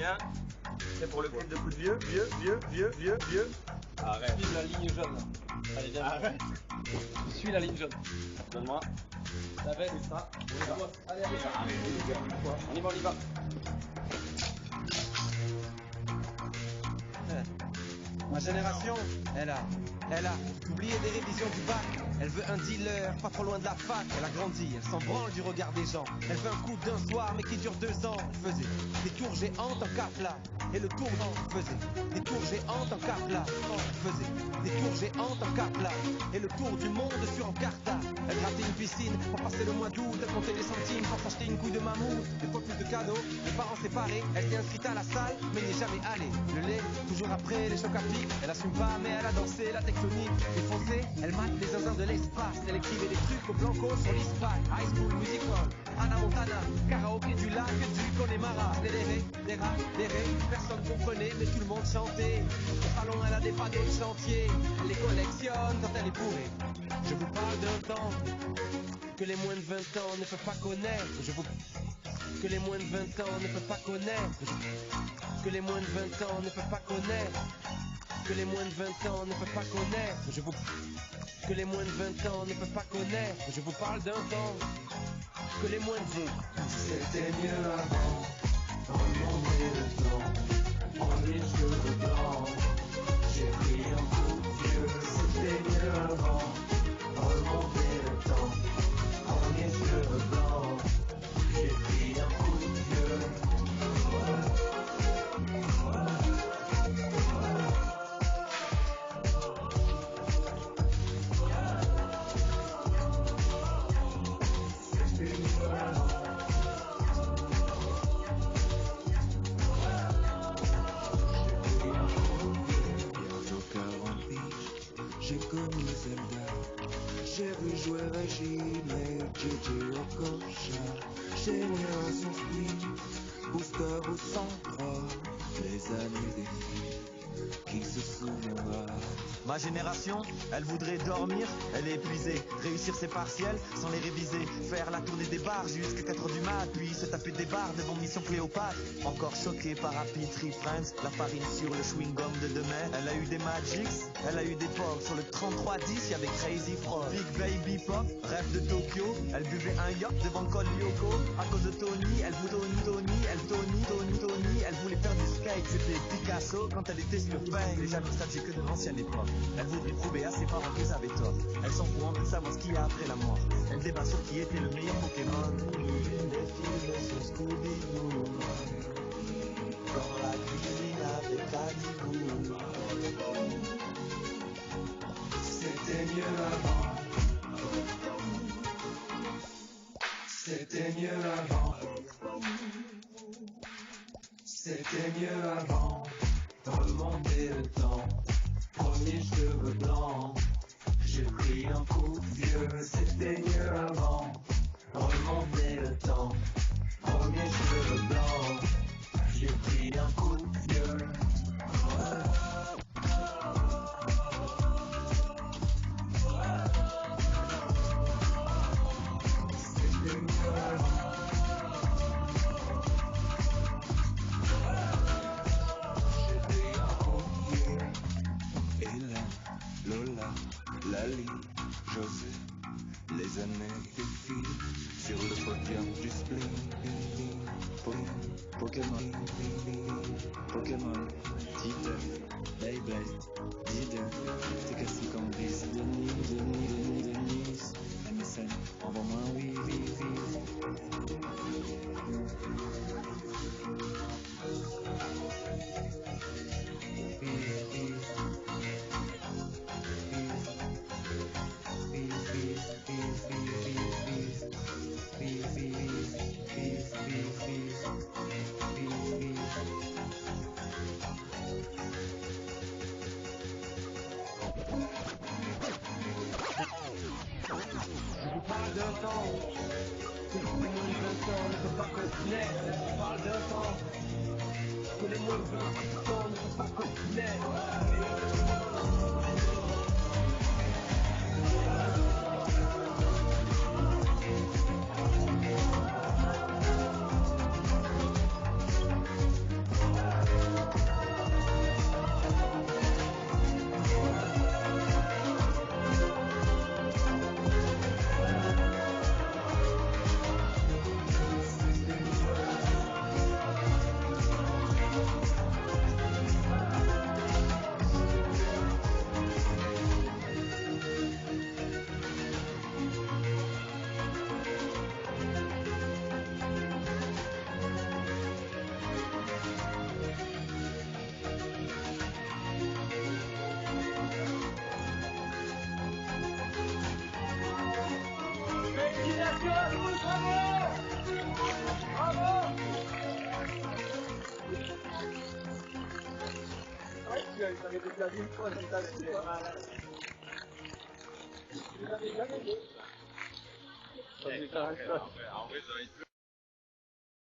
Bien. C'est pour le clip de coup de vieux. Arrête. Suis la ligne jaune. Allez, viens. Arrête. Suis la ligne jaune. Donne-moi. La veste, c'est ça. Allez, allez, ça. On y va. Ma génération, elle a oublié des révisions du bac. Elle veut un dealer, pas trop loin de la fac. Elle a grandi, elle s'en branle du regard des gens. Elle veut un coup d'un soir, mais qui dure 2 ans. Elle faisait des tours géantes en cap-là. Et le tour faisait des tours géantes en cap-là. Faisait des tours géantes en cap-là. Et le tour du monde sur Encarta. Elle grattait une piscine pour passer le mois d'août. Elle comptait les centimes pour s'acheter une couille de mammouth. Des fois plus de cadeaux, les parents séparés. Elle s'est inscrite à la salle, mais n'est jamais allée. Le lait, toujours après les chocs à pic. Elle assume pas, mais elle a dansé la tectonique. Défoncée, elle mate les zinzins de l'espace. Elle écrivait des trucs au blanco sur l'ISPAC. High School Musical, Anna Montana, karaoké du lac du Connemara. Des ré, personne comprenait, mais tout le monde chantait. Au salon, elle a des panneaux de chantier. Elle les collectionne quand elle est bourrée. Je vous parle d'un temps que les moins de 20 ans ne peuvent pas connaître. Que les moins de 20 ans ne peuvent pas connaître. Que les moins de 20 ans ne peuvent pas connaître. Que les moins de 20 ans ne peuvent pas connaître. Que les moins de 20 ans ne peuvent pas connaître. Je vous parle d'un temps que les moins de 20. C'était mieux avant. Remonter le temps. Premier cheveux blancs. J'ai pris un coup de vieux. C'était mieux avant. Remonter le temps. Premier cheveux blancs. J'ai pris un coup de vieux. J'ai connu Zelda, j'ai vu jouer Régine et JJ Okocha. Génération Split, Booster ou Sandra, les années des filles, qui se souviendra? Ma génération, elle voudrait dormir, elle est épuisée, réussir ses partiels sans les réviser, faire la tournée des bars jusqu'à 4h du mat, puis se taper des bars devant Mission Cléopâtre. Encore choquée par Happy Tree Friends, la farine sur le chewing-gum de demain. Elle a eu des Magics, elle a eu des Pogs, sur le 3310 y'avait Crazy Frog. Big Baby Pop, rêve de Tokyo, elle buvait un yacht devant Col Lyoko. À cause de Tony, elle voulait Tony, elle voulait faire du skate. C'était Picasso quand elle était sur Fame. Les jaloux statues que de l'ancienne époque. Elle voudrait prouver à ses parents qu'ils avaient tort. Elle s'en fout un peu de savoir ce qu'il y a après la mort. Elle débat sur qui était le meilleur Pokémon. Des films sur Scooby-Doo. Dans la cuisine avec Calibou. C'était mieux avant. C'était mieux avant. C'était mieux avant. Remonter le temps. Premier cheveux blancs. J'ai pris un coup de vieux. C'était mieux avant. Remonter le temps. Premier cheveux blancs. J'ai pris un coup de vieux. C'était mieux avant. J'ai pris un coup de vieux. Hélène, Lola, Lali, José, les années défilent sur le podium du spleen. Pokémon, Pokémon, Titeuf, Beyblade, Diddle, t'es cassé comme Brice, Denise, MSN, envoie-moi un oui. Je vous parle d'un temps que les moins de 20 ans ne peuvent pas connaître. Je vous parle d'un temps que les moins de 20 ans ne peuvent pas connaître. j'avais déjà dit une fois, je t'assure. En vrai, ça va être